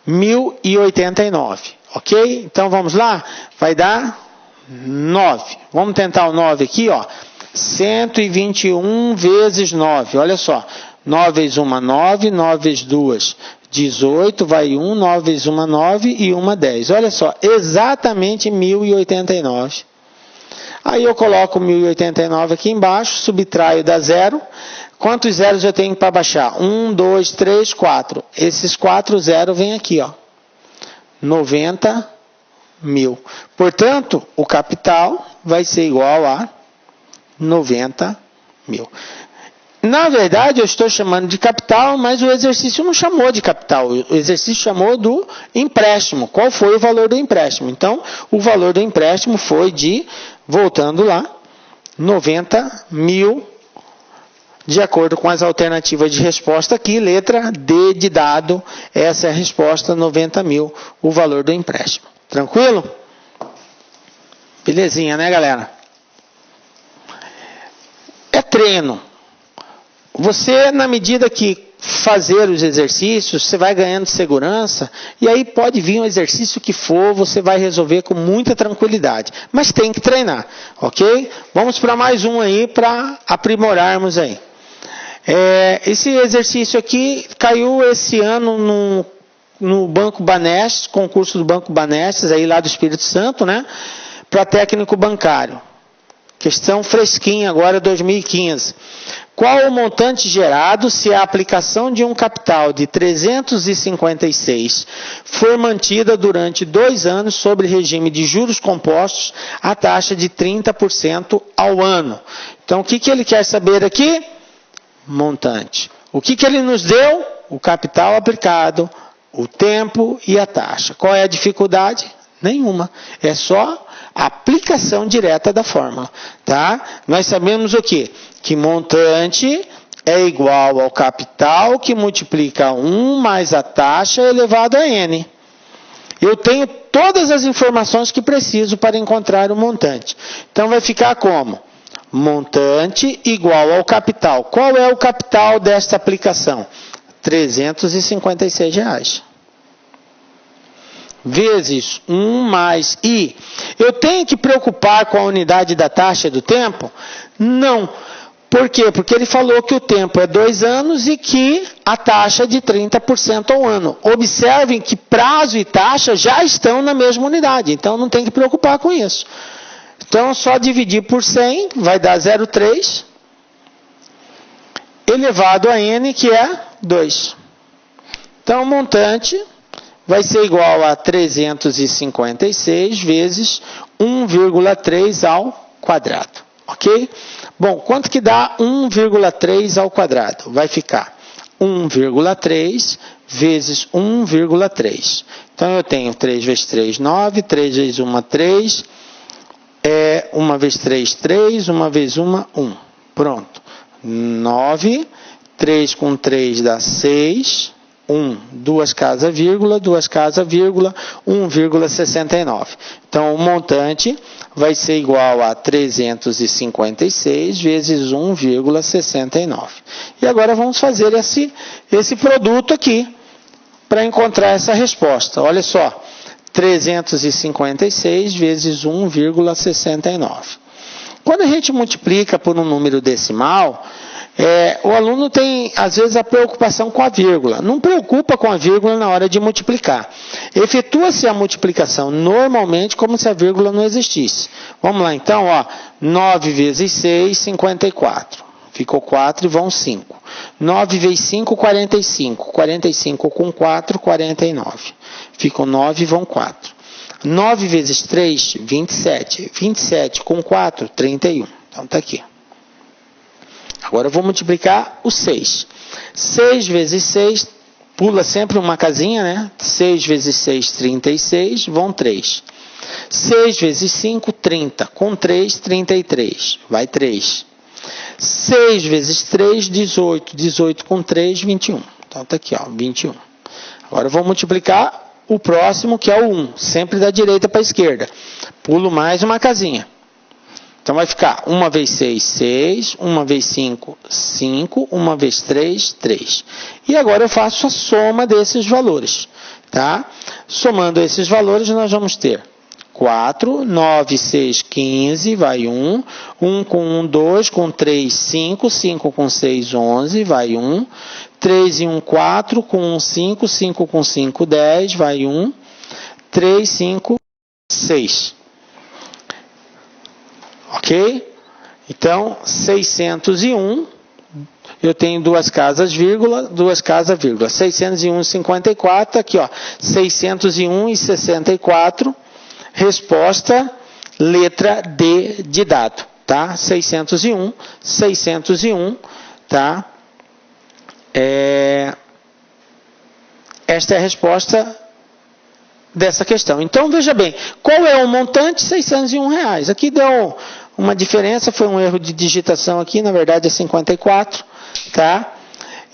1.089. Ok? Então vamos lá? Vai dar 9. Vamos tentar o 9 aqui, ó. 121 vezes 9. Olha só. 9 vezes 1, 9. 9 vezes 2, 18, vai 1, 9 vezes 1, 9 e 1, 10. Olha só, exatamente 1.089. Aí eu coloco 1.089 aqui embaixo, subtraio da zero. Quantos zeros eu tenho para baixar? 1, 2, 3, 4. Esses 4 zeros vêm aqui, ó. 90.000. Portanto, o capital vai ser igual a 90.000. Na verdade, eu estou chamando de capital, mas o exercício não chamou de capital. O exercício chamou do empréstimo. Qual foi o valor do empréstimo? Então, o valor do empréstimo foi de, voltando lá, 90.000, de acordo com as alternativas de resposta aqui, letra D de dado, essa é a resposta, 90.000, o valor do empréstimo. Tranquilo? Belezinha, né, galera? É treino. Você, na medida que fazer os exercícios, você vai ganhando segurança, e aí pode vir um exercício que for, você vai resolver com muita tranquilidade. Mas tem que treinar, ok? Vamos para mais um aí, para aprimorarmos aí. Esse exercício aqui caiu esse ano no Banco Banestes, concurso do Banco Banestes, aí lá do Espírito Santo, né? Para técnico bancário. Questão fresquinha agora, 2015. Qual o montante gerado se a aplicação de um capital de 356 for mantida durante 2 anos sobre regime de juros compostos a taxa de 30% ao ano? Então, o que ele quer saber aqui? Montante. O que ele nos deu? O capital aplicado, o tempo e a taxa. Qual é a dificuldade? Nenhuma. É só a aplicação direta da fórmula. Tá? Nós sabemos o quê? Que montante é igual ao capital que multiplica 1 mais a taxa elevado a N. Eu tenho todas as informações que preciso para encontrar o montante. Então vai ficar como? Montante igual ao capital. Qual é o capital desta aplicação? R$ 356. vezes 1 mais I. Eu tenho que preocupar com a unidade da taxa do tempo? Não. Por quê? Porque ele falou que o tempo é 2 anos e que a taxa é de 30% ao ano. Observem que prazo e taxa já estão na mesma unidade, então não tem que preocupar com isso. Então, só dividir por 100 vai dar 0,3 elevado a N, que é 2. Então, o montante vai ser igual a 356 vezes 1,3 ao quadrado. Ok? Bom, quanto que dá 1,3 ao quadrado? Vai ficar 1,3 vezes 1,3. Então, eu tenho 3 vezes 3, 9, 3 vezes 1, 3, 1 vezes 3, 3, 1 vezes 1, 1. Pronto. 9, 3 com 3 dá 6, 1, 2 casas, vírgula, 2 casas, vírgula, 1,69. Então, o montante vai ser igual a 356 vezes 1,69. E agora vamos fazer esse produto aqui para encontrar essa resposta. Olha só, 356 vezes 1,69. Quando a gente multiplica por um número decimal, o aluno tem, às vezes, a preocupação com a vírgula. Não preocupa com a vírgula na hora de multiplicar. Efetua-se a multiplicação normalmente como se a vírgula não existisse. Vamos lá, então, 9 vezes 6, 54. Ficou 4 e vão 5. 9 vezes 5, 45. 45 com 4, 49. Ficam 9 e vão 4. 9 vezes 3, 27. 27 com 4, 31. Então, está aqui. Agora eu vou multiplicar o 6. 6 vezes 6, pula sempre uma casinha, né? 6 vezes 6, 36, vão 3. 6 vezes 5, 30. Com 3, 33. Vai 3. 6 vezes 3, 18. 18 com 3, 21. Então está aqui, 21. Agora eu vou multiplicar o próximo, que é o 1. Sempre da direita para a esquerda. Pulo mais uma casinha. Então, vai ficar 1 vezes 6, 6, 1 vezes 5, 5, 1 vezes 3, 3. E agora eu faço a soma desses valores. Tá? Somando esses valores, nós vamos ter 4, 9, 6, 15, vai 1. 1 com 1, 2, com 3, 5, 5 com 6, 11, vai 1. 3 e 1, 4, com 1, 5, 5 com 5, 10, vai 1. 3, 5, 6. Ok? Então, 601, eu tenho 2 casas, vírgula, 2 casas, vírgula. 601,54, aqui, 601,64, resposta, letra D de dado, tá? 601, tá? Esta é a resposta dessa questão. Então, veja bem, qual é o montante? R$601. Aqui deu uma diferença, foi um erro de digitação aqui, na verdade é 54, tá?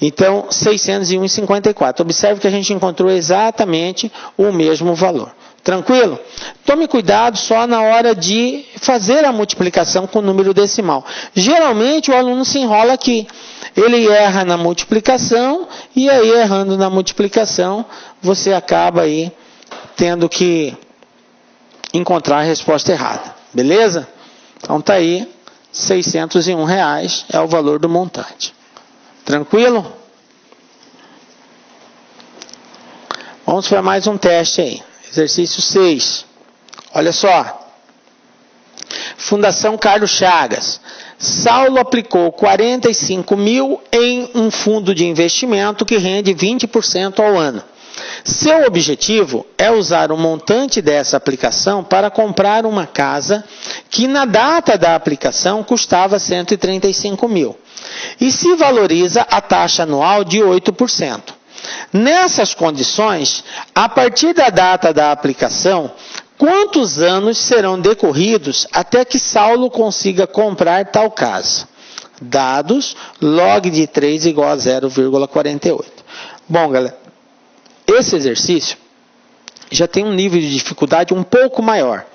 Então, 601,54. Observe que a gente encontrou exatamente o mesmo valor. Tranquilo? Tome cuidado só na hora de fazer a multiplicação com o número decimal. Geralmente, o aluno se enrola aqui. Ele erra na multiplicação, e aí, errando na multiplicação, você acaba aí tendo que encontrar a resposta errada. Beleza? Então, está aí, R$601 é o valor do montante. Tranquilo? Vamos para mais um teste aí. Exercício 6. Olha só. Fundação Carlos Chagas. Saulo aplicou 45 mil em um fundo de investimento que rende 20% ao ano. Seu objetivo é usar o montante dessa aplicação para comprar uma casa que na data da aplicação custava 135 mil e se valoriza a taxa anual de 8%. Nessas condições, a partir da data da aplicação, quantos anos serão decorridos até que Saulo consiga comprar tal casa? Dados, log de 3 igual a 0,48. Bom, galera, esse exercício já tem um nível de dificuldade um pouco maior,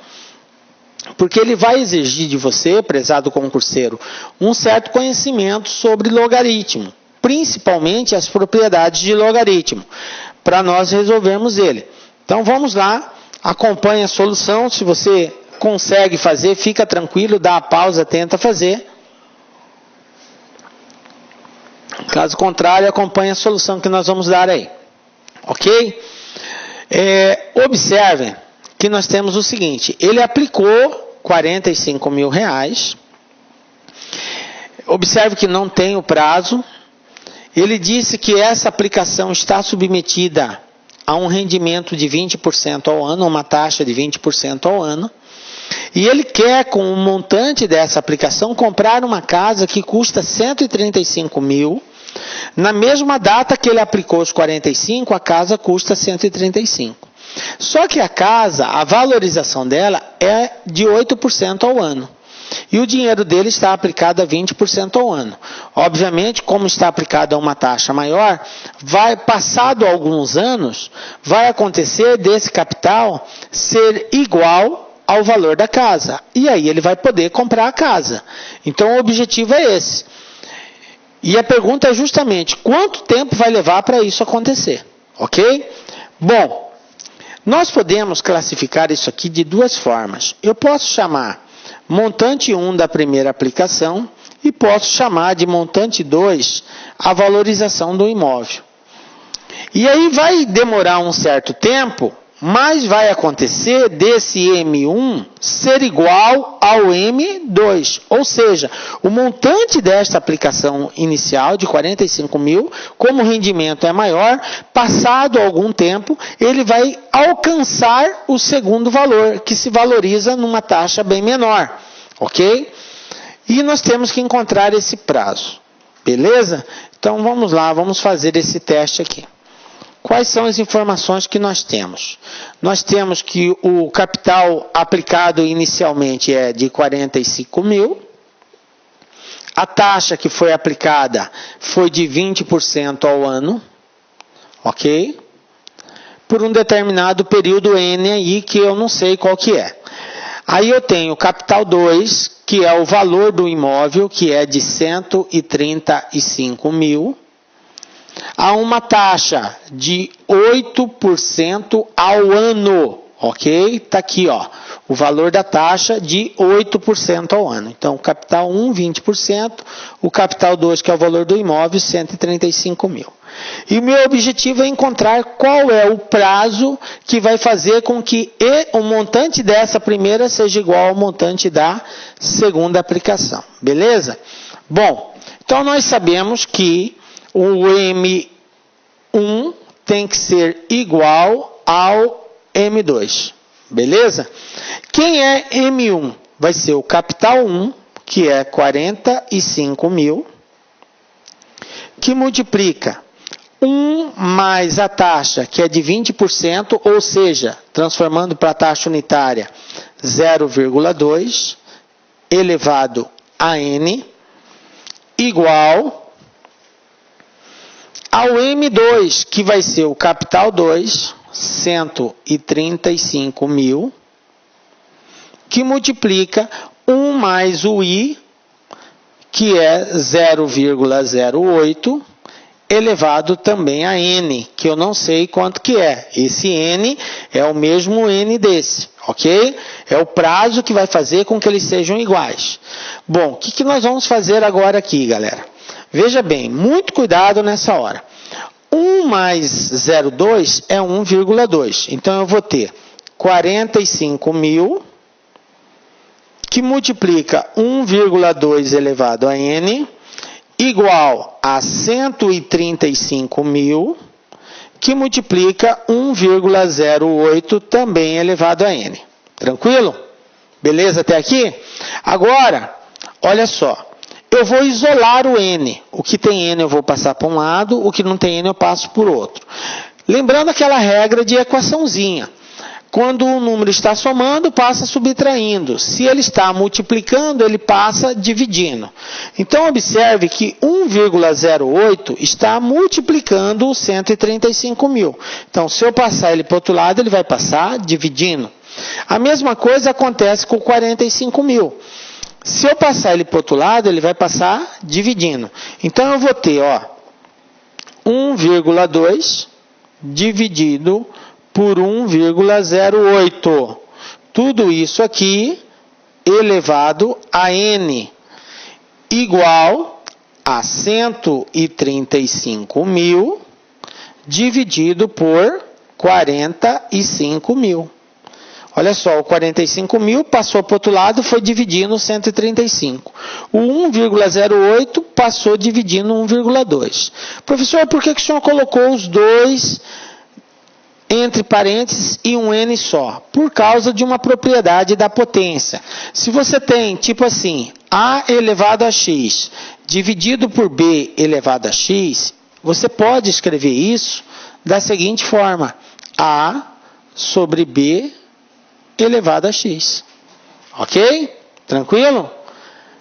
porque ele vai exigir de você, prezado concurseiro, um certo conhecimento sobre logaritmo, principalmente as propriedades de logaritmo, para nós resolvermos ele. Então vamos lá, acompanhe a solução. Se você consegue fazer, fica tranquilo, dá a pausa, tenta fazer. Caso contrário, acompanhe a solução que nós vamos dar aí. Ok? Observem que nós temos o seguinte, ele aplicou R$45 mil. Observe que não tem o prazo. Ele disse que essa aplicação está submetida a um rendimento de 20% ao ano, uma taxa de 20% ao ano. E ele quer, com o montante dessa aplicação, comprar uma casa que custa R$135 mil. Na mesma data que ele aplicou os 45, a casa custa 135. Só que a casa, a valorização dela é de 8% ao ano. E o dinheiro dele está aplicado a 20% ao ano. Obviamente, como está aplicado a uma taxa maior, passado alguns anos, vai acontecer desse capital ser igual ao valor da casa. E aí ele vai poder comprar a casa. Então o objetivo é esse. E a pergunta é justamente, quanto tempo vai levar para isso acontecer? Ok? Bom, nós podemos classificar isso aqui de duas formas. Eu posso chamar montante 1 da primeira aplicação e posso chamar de montante 2 a valorização do imóvel. E aí vai demorar um certo tempo, mas vai acontecer desse M1 ser igual ao M2. Ou seja, o montante desta aplicação inicial de 45 mil, como o rendimento é maior, passado algum tempo, ele vai alcançar o segundo valor, que se valoriza numa taxa bem menor. Ok? E nós temos que encontrar esse prazo. Beleza? Então vamos lá, vamos fazer esse teste aqui. Quais são as informações que nós temos? Nós temos que o capital aplicado inicialmente é de 45 mil. A taxa que foi aplicada foi de 20% ao ano. Ok? Por um determinado período N aí que eu não sei qual que é. Aí eu tenho o capital 2, que é o valor do imóvel, que é de 135 mil. Há uma taxa de 8% ao ano, ok? Está aqui, ó, o valor da taxa de 8% ao ano. Então, o capital 1, 20%, o capital 2, que é o valor do imóvel, 135 mil. E o meu objetivo é encontrar qual é o prazo que vai fazer com que o montante dessa primeira seja igual ao montante da segunda aplicação. Beleza? Bom, então nós sabemos que o M1 tem que ser igual ao M2. Beleza? Quem é M1? Vai ser o capital 1, que é 45 mil, que multiplica 1 mais a taxa, que é de 20%, ou seja, transformando para a taxa unitária, 0,2, elevado a N, igual ao M2, que vai ser o capital 2, 135 mil, que multiplica 1 mais o I, que é 0,08, elevado também a N, que eu não sei quanto que é. Esse N é o mesmo N desse, ok? É o prazo que vai fazer com que eles sejam iguais. Bom, o que nós vamos fazer agora aqui, galera? Veja bem, muito cuidado nessa hora. 1 mais 0,2 é 1,2. Então, eu vou ter 45 mil, que multiplica 1,2 elevado a N, igual a 135 mil, que multiplica 1,08 também elevado a N. Tranquilo? Beleza até aqui? Agora, olha só. Eu vou isolar o N. O que tem N eu vou passar para um lado, o que não tem N eu passo por outro. Lembrando aquela regra de equaçãozinha. Quando o número está somando, passa subtraindo. Se ele está multiplicando, ele passa dividindo. Então, observe que 1,08 está multiplicando os 135 mil. Então, se eu passar ele para o outro lado, ele vai passar dividindo. A mesma coisa acontece com 45 mil. Se eu passar ele para o outro lado, ele vai passar dividindo. Então, eu vou ter 1,2 dividido por 1,08. Tudo isso aqui elevado a n, igual a 135.000 dividido por 45.000. Olha só, o 45.000 passou para o outro lado, foi dividindo 135. O 1,08 passou dividindo 1,2. Professor, por que o senhor colocou os dois entre parênteses e um n só? Por causa de uma propriedade da potência. Se você tem, tipo assim, a elevado a x dividido por b elevado a x, você pode escrever isso da seguinte forma: a sobre b elevado a x. Ok? Tranquilo?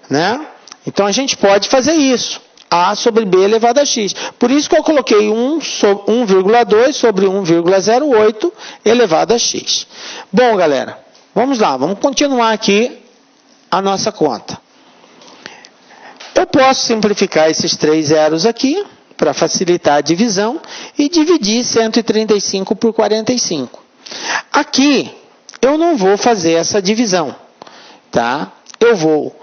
Né? Então a gente pode fazer isso. A sobre b elevado a x. Por isso que eu coloquei 1,2 sobre 1,08 elevado a x. Bom, galera, vamos lá. Vamos continuar aqui a nossa conta. Eu posso simplificar esses 3 zeros aqui para facilitar a divisão e dividir 135 por 45. Aqui eu não vou fazer essa divisão, tá? Eu vou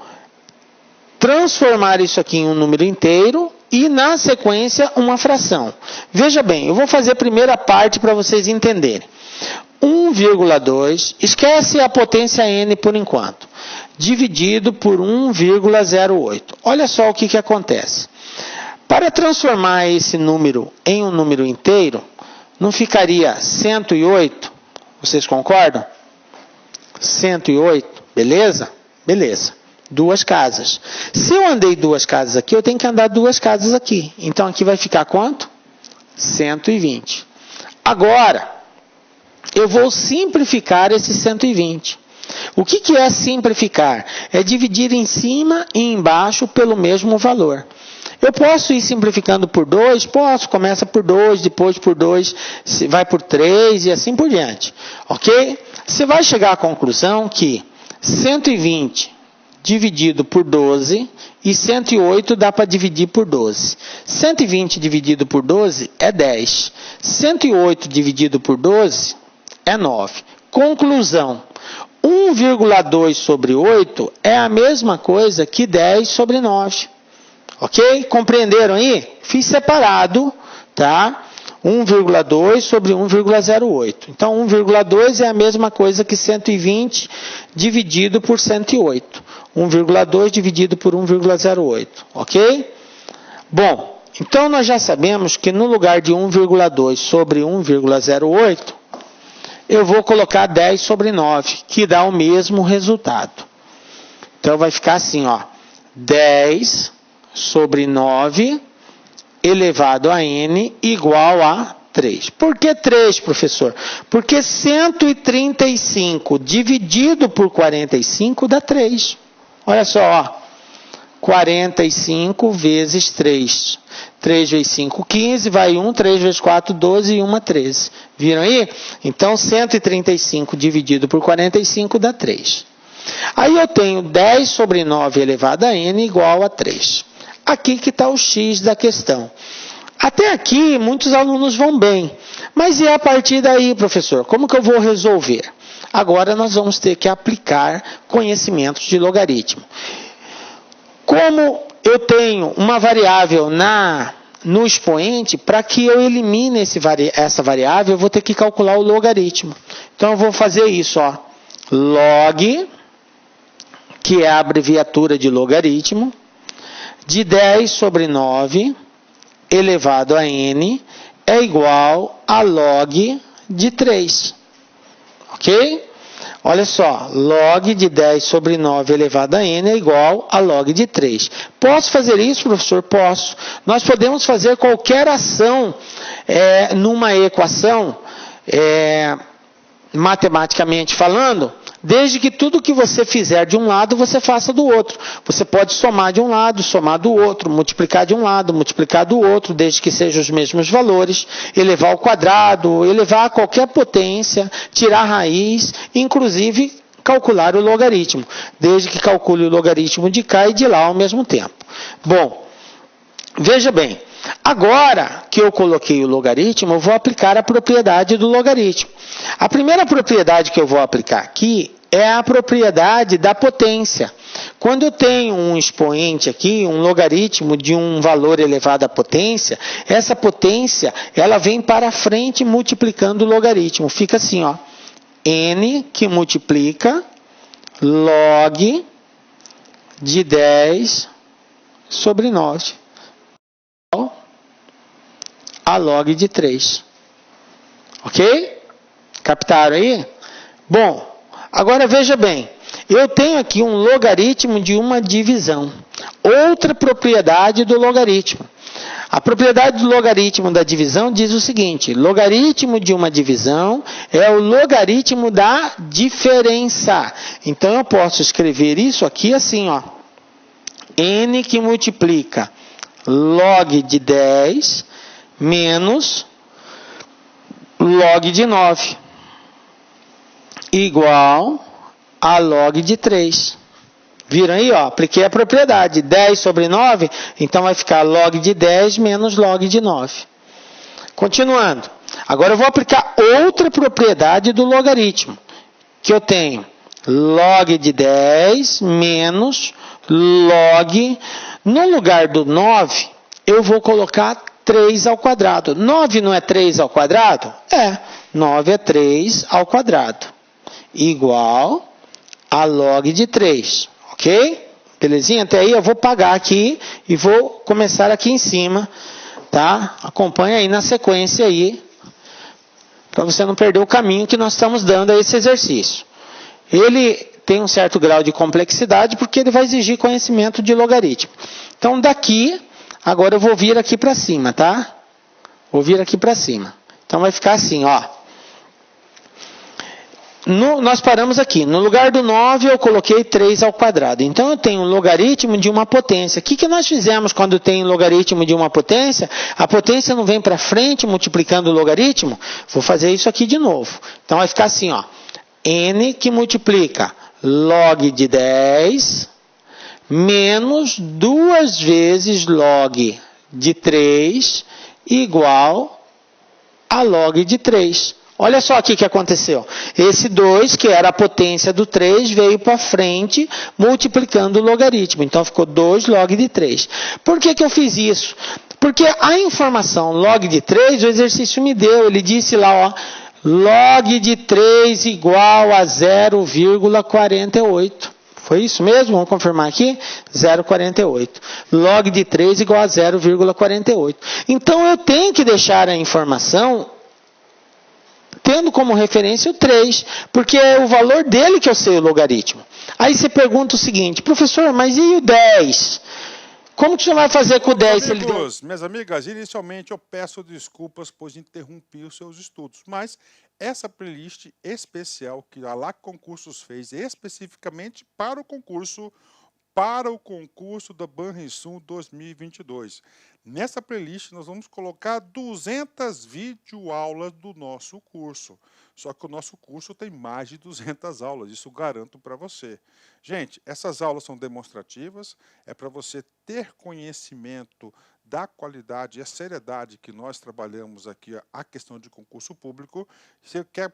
transformar isso aqui em um número inteiro e, na sequência, uma fração. Veja bem, eu vou fazer a primeira parte para vocês entenderem. 1,2, esquece a potência n por enquanto, dividido por 1,08. Olha só o que acontece. Para transformar esse número em um número inteiro, não ficaria 108? Vocês concordam? 108, beleza? Beleza. 2 casas. Se eu andei 2 casas aqui, eu tenho que andar 2 casas aqui. Então, aqui vai ficar quanto? 120. Agora, eu vou simplificar esse 120. O que é simplificar? É dividir em cima e embaixo pelo mesmo valor. Eu posso ir simplificando por 2? Posso. Começa por 2, depois por 2, vai por 3 e assim por diante. Ok? Você vai chegar à conclusão que 120 dividido por 12 e 108 dá para dividir por 12. 120 dividido por 12 é 10. 108 dividido por 12 é 9. Conclusão: 1,2 sobre 8 é a mesma coisa que 10 sobre 9. Ok? Compreenderam aí? Fiz separado, tá? 1,2 sobre 1,08. Então, 1,2 é a mesma coisa que 120 dividido por 108. 1,2 dividido por 1,08. Ok? Bom, então nós já sabemos que no lugar de 1,2 sobre 1,08, eu vou colocar 10 sobre 9, que dá o mesmo resultado. Então, vai ficar assim, ó. 10 sobre 9 elevado a n igual a 3. Por que 3, professor? Porque 135 dividido por 45 dá 3. Olha só, ó. 45 vezes 3. 3 vezes 5, 15, vai 1, 3 vezes 4, 12 e 1, 13. Viram aí? Então, 135 dividido por 45 dá 3. Aí eu tenho 10 sobre 9 elevado a n igual a 3. Aqui que está o x da questão. Até aqui, muitos alunos vão bem. Mas e a partir daí, professor? Como que eu vou resolver? Agora nós vamos ter que aplicar conhecimentos de logaritmo. Como eu tenho uma variável no expoente, para que eu elimine essa variável, eu vou ter que calcular o logaritmo. Então, eu vou fazer isso, ó. Log, que é a abreviatura de logaritmo, de 10 sobre 9 elevado a n é igual a log de 3. Ok? Olha só, log de 10 sobre 9 elevado a n é igual a log de 3. Posso fazer isso, professor? Posso. Nós podemos fazer qualquer ação numa equação, matematicamente falando, desde que tudo que você fizer de um lado, você faça do outro. Você pode somar de um lado, somar do outro, multiplicar de um lado, multiplicar do outro, desde que sejam os mesmos valores, elevar ao quadrado, elevar a qualquer potência, tirar a raiz, inclusive calcular o logaritmo, desde que calcule o logaritmo de cá e de lá ao mesmo tempo. Bom, veja bem, Agora que eu coloquei o logaritmo, eu vou aplicar a propriedade do logaritmo. A primeira propriedade que eu vou aplicar aqui é a propriedade da potência. Quando eu tenho um expoente aqui, um logaritmo de um valor elevado à potência, essa potência ela vem para frente multiplicando o logaritmo. Fica assim, ó, n que multiplica log de 10 sobre 9 a log de 3. Ok? Captaram aí? Bom, agora veja bem. Eu tenho aqui um logaritmo de uma divisão. Outra propriedade do logaritmo. A propriedade do logaritmo da divisão diz o seguinte: logaritmo de uma divisão é o logaritmo da diferença. Então eu posso escrever isso aqui assim, ó. N que multiplica log de 10 menos log de 9 igual a log de 3. Viram aí, ó? Apliquei a propriedade. 10 sobre 9, então vai ficar log de 10 menos log de 9. Continuando. Agora eu vou aplicar outra propriedade do logaritmo. Que eu tenho log de 10 menos log. No lugar do 9, eu vou colocar 3 ao quadrado. 9 não é 3 ao quadrado? É. 9 é 3 ao quadrado. Igual a log de 3. Ok? Belezinha? Até aí eu vou pagar aqui e vou começar aqui em cima. Tá? Acompanha aí na sequência aí. Para você não perder o caminho que nós estamos dando a esse exercício. Ele tem um certo grau de complexidade porque ele vai exigir conhecimento de logaritmo. Então daqui, agora eu vou vir aqui para cima, tá? Vou vir aqui para cima. Então vai ficar assim, ó. Nós paramos aqui. No lugar do 9, eu coloquei 3 ao quadrado. Então, eu tenho um logaritmo de uma potência. O que nós fizemos quando tem logaritmo de uma potência? A potência não vem para frente multiplicando o logaritmo? Vou fazer isso aqui de novo. Então, vai ficar assim, ó. N que multiplica log de 10 menos 2 vezes log de 3 igual a log de 3. Olha só aqui o que aconteceu. Esse 2, que era a potência do 3, veio para frente multiplicando o logaritmo. Então, ficou 2 log de 3. Por que eu fiz isso? Porque a informação log de 3, o exercício me deu. Ele disse lá, ó, log de 3 igual a 0,48. Foi isso mesmo? Vamos confirmar aqui? 0,48. Log de 3 igual a 0,48. Então, eu tenho que deixar a informação tendo como referência o 3, porque é o valor dele que eu sei o logaritmo. Aí você pergunta o seguinte, professor, mas e o 10? Como que você vai fazer com o 10? Minhas amigas, inicialmente eu peço desculpas, pois interrompi os seus estudos, mas essa playlist especial que a LAC Concursos fez especificamente para o concurso da Banrisul 2022. Nessa playlist nós vamos colocar 200 videoaulas do nosso curso. Só que o nosso curso tem mais de 200 aulas, isso garanto para você. Gente, essas aulas são demonstrativas, é para você ter conhecimento da qualidade e a seriedade que nós trabalhamos aqui, a questão de concurso público. Você quer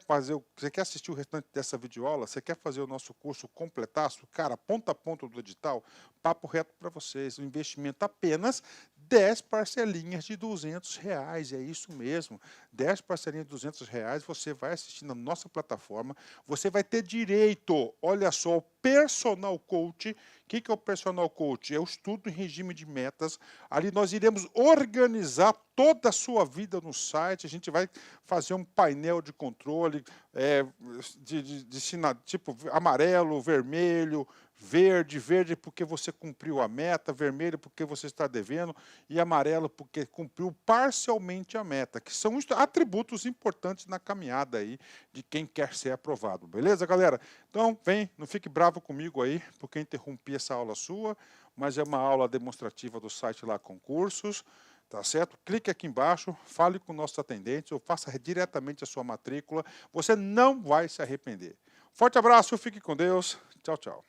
assistir o restante dessa videoaula? Você quer fazer o nosso curso completaço? Cara, ponta a ponta do edital, papo reto para vocês, um investimento apenas 10 parcelinhas de R$200, é isso mesmo, 10 parcelinhas de R$200, você vai assistir na nossa plataforma, você vai ter direito, olha só, ao personal coach. O que é o personal coach? É o estudo em regime de metas. Ali nós iremos organizar toda a sua vida no site, a gente vai fazer um painel de controle, tipo amarelo, vermelho, verde porque você cumpriu a meta, vermelho porque você está devendo e amarelo porque cumpriu parcialmente a meta, que são atributos importantes na caminhada aí de quem quer ser aprovado, beleza, galera? Então, vem, não fique bravo comigo aí, porque interrompi essa aula sua, mas é uma aula demonstrativa do site lá Concursos, tá certo? Clique aqui embaixo, fale com nossos atendentes ou faça diretamente a sua matrícula, você não vai se arrepender. Forte abraço, fique com Deus, tchau, tchau.